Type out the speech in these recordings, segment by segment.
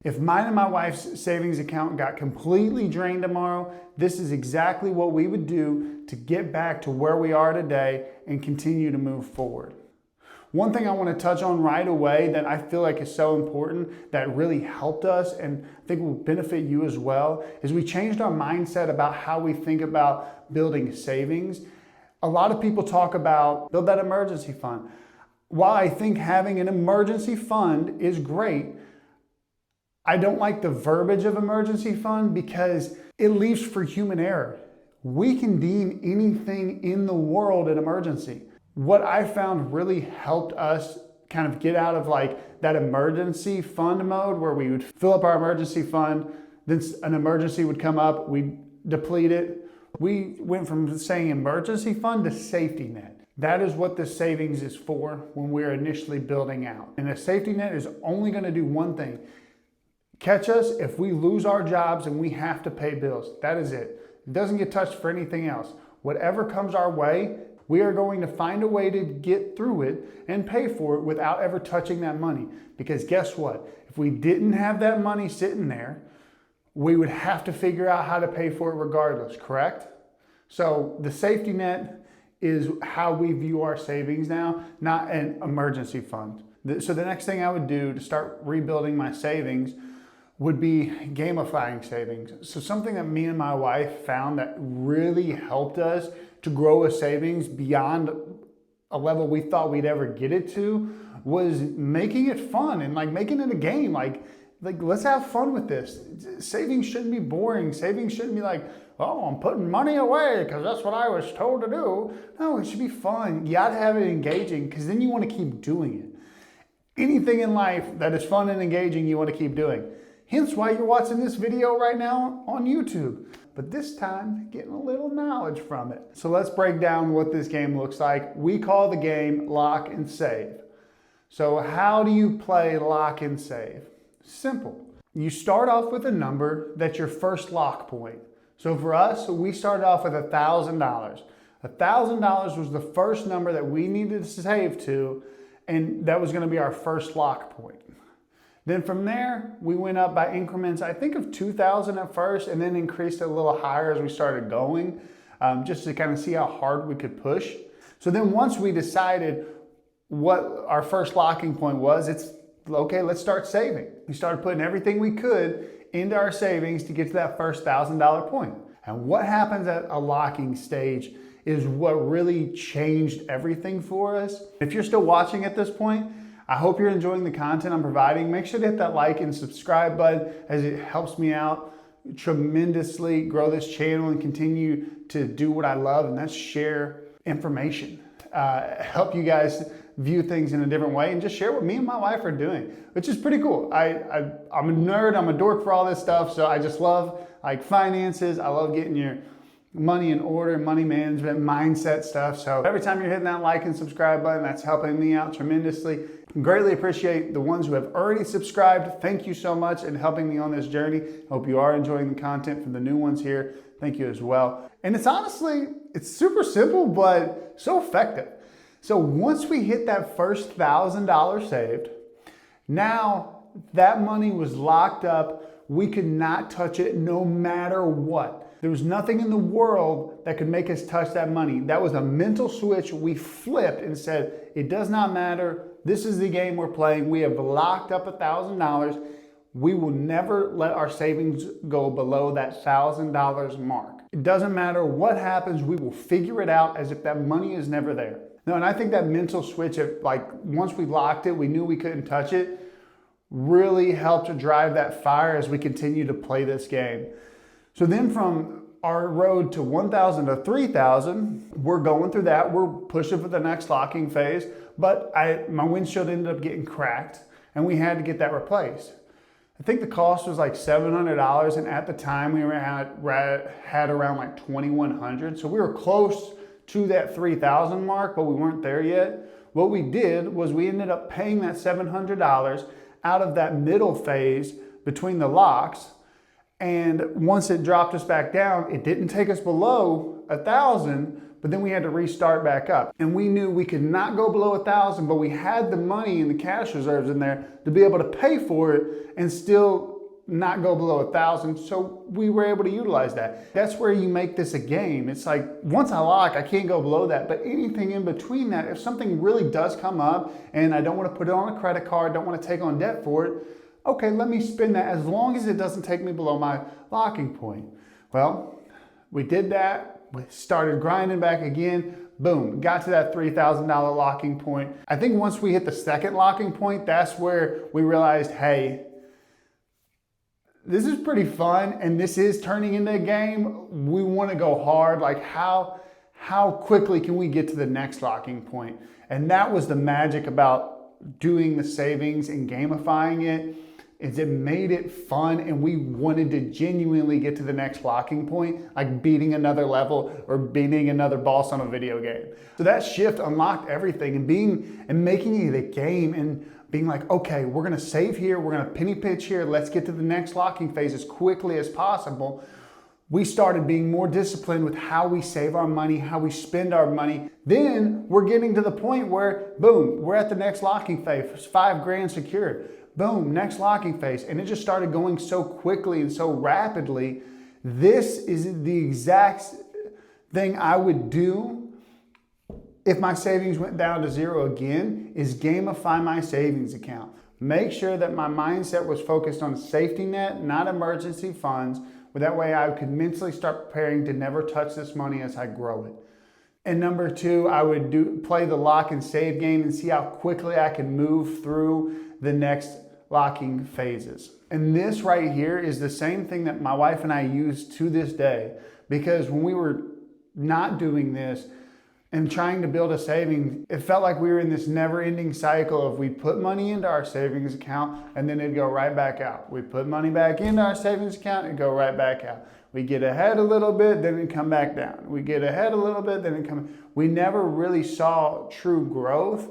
If mine and my wife's savings account got completely drained tomorrow, this is exactly what we would do to get back to where we are today and continue to move forward. One thing I want to touch on right away that I feel like is so important that really helped us and I think will benefit you as well is we changed our mindset about how we think about building savings. A lot of people talk about build that emergency fund. While I think having an emergency fund is great, I don't like the verbiage of emergency fund because it leaves for human error. We can deem anything in the world an emergency. What I found really helped us kind of get out of like that emergency fund mode where we would fill up our emergency fund, then an emergency would come up, we'd deplete it. We went from saying emergency fund to safety net. That is what the savings is for when we're initially building out. And a safety net is only going to do one thing. Catch us if we lose our jobs and we have to pay bills. That is it. It doesn't get touched for anything else. Whatever comes our way, we are going to find a way to get through it and pay for it without ever touching that money. Because guess what? If we didn't have that money sitting there, we would have to figure out how to pay for it regardless, correct? So the safety net is how we view our savings now, not an emergency fund. So the next thing I would do to start rebuilding my savings would be gamifying savings. So something that me and my wife found that really helped us to grow a savings beyond a level we thought we'd ever get it to was making it fun and like making it a game. Like let's have fun with this. Savings shouldn't be boring. Savings shouldn't be like, oh, I'm putting money away because that's what I was told to do. No, it should be fun. You gotta have it engaging because then you want to keep doing it. Anything in life that is fun and engaging, you want to keep doing. Hence why you're watching this video right now on YouTube. But this time, getting a little knowledge from it. So let's break down what this game looks like. We call the game Lock and Save. So how do you play Lock and Save? Simple. You start off with a number that's your first lock point. So for us, we started off with $1,000. $1,000 was the first number that we needed to save to, and that was going to be our first lock point. Then from there, we went up by increments, I think of 2,000 at first, and then increased it a little higher as we started going, just to kind of see how hard we could push. So then once we decided what our first locking point was, it's okay, let's start saving. We started putting everything we could into our savings to get to that first $1,000 point. And what happens at a locking stage is what really changed everything for us. If you're still watching at this point, I hope you're enjoying the content I'm providing. Make sure to hit that like and subscribe button as it helps me out tremendously, grow this channel and continue to do what I love, and that's share information. Help you guys view things in a different way and just share what me and my wife are doing, which is pretty cool. I'm a nerd, I'm a dork for all this stuff, so I just love like finances. I love getting your money in order, money management, mindset stuff. So every time you're hitting that like and subscribe button, that's helping me out tremendously. Greatly appreciate the ones who have already subscribed. Thank you so much in helping me on this journey. Hope you are enjoying the content from the new ones here. Thank you as well. And it's honestly, it's super simple, but so effective. So once we hit that first $1,000 saved, now that money was locked up. We could not touch it no matter what. There was nothing in the world that could make us touch that money. That was a mental switch we flipped and said, it does not matter. This is the game we're playing. We have locked up $1,000. We will never let our savings go below that $1,000 mark. It doesn't matter what happens. We will figure it out as if that money is never there. No, and I think that mental switch of like, once we locked it, we knew we couldn't touch it, really helped to drive that fire as we continue to play this game. So then from our road to 1,000 to 3,000, we're going through that. We're pushing for the next locking phase, but my windshield ended up getting cracked and we had to get that replaced. I think the cost was like $700, and at the time we had around like 2,100. So we were close to that 3,000 mark, but we weren't there yet. What we did was we ended up paying that $700 out of that middle phase between the locks. And once it dropped us back down, it didn't take us below 1,000, but then we had to restart back up. And we knew we could not go below 1,000, but we had the money and the cash reserves in there to be able to pay for it and still not go below 1,000. So we were able to utilize that. That's where you make this a game. It's like, once I lock, I can't go below that, but anything in between that, if something really does come up and I don't want to put it on a credit card, don't want to take on debt for it, okay, let me spend that as long as it doesn't take me below my locking point. Well, we did that. We started grinding back again. Boom, got to that $3,000 locking point. I think once we hit the second locking point, that's where we realized, hey, this is pretty fun and this is turning into a game. We want to go hard. Like how quickly can we get to the next locking point? And that was the magic about doing the savings and gamifying it, is it made it fun and we wanted to genuinely get to the next locking point, like beating another level or beating another boss on a video game. So that shift unlocked everything, and making it a game and being like, okay, we're gonna save here, we're gonna penny pitch here, let's get to the next locking phase as quickly as possible. We started being more disciplined with how we save our money, how we spend our money. Then we're getting to the point where, boom, we're at the next locking phase, $5,000 secured. Boom, next locking phase. And it just started going so quickly and so rapidly. This is the exact thing I would do if my savings went down to zero again, is gamify my savings account. Make sure that my mindset was focused on safety net, not emergency funds. But that way I could mentally start preparing to never touch this money as I grow it. And number two, I would play the lock and save game and see how quickly I can move through the next locking phases. And this right here is the same thing that my wife and I use to this day, because when we were not doing this and trying to build a savings, it felt like we were in this never-ending cycle of we put money into our savings account and then it'd go right back out. We put money back into our savings account and go right back out. We get ahead a little bit, then it come back down. We get ahead a little bit, then it come. We never really saw true growth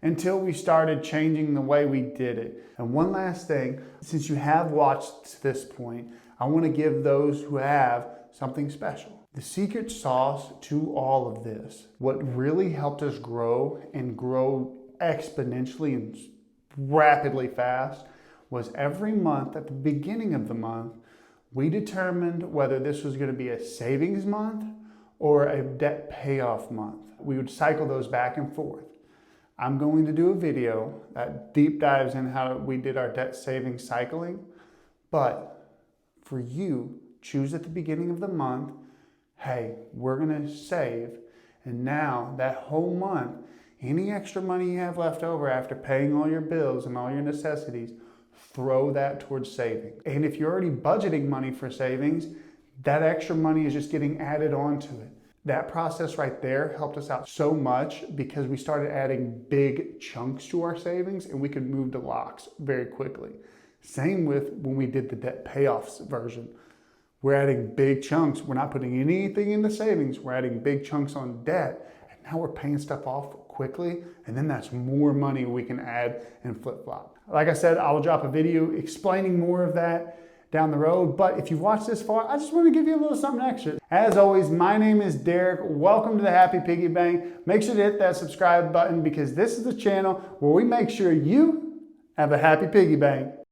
until we started changing the way we did it. And one last thing, since you have watched to this point, I want to give those who have something special. The secret sauce to all of this, what really helped us grow and grow exponentially and rapidly fast, was every month at the beginning of the month, we determined whether this was going to be a savings month or a debt payoff month. We would cycle those back and forth. I'm going to do a video that deep dives in how we did our debt savings cycling, but for you, choose at the beginning of the month, hey, we're gonna save, and now that whole month, any extra money you have left over after paying all your bills and all your necessities, throw that towards saving. And if you're already budgeting money for savings, that extra money is just getting added onto it. That process right there helped us out so much because we started adding big chunks to our savings and we could move to locks very quickly. Same with when we did the debt payoffs version. We're adding big chunks. We're not putting anything into savings. We're adding big chunks on debt. And now we're paying stuff off quickly. And then that's more money we can add and flip flop. Like I said, I will drop a video explaining more of that down the road. But if you've watched this far, I just want to give you a little something extra. As always, my name is Derek. Welcome to the Happy Piggy Bank. Make sure to hit that subscribe button because this is the channel where we make sure you have a happy piggy bank.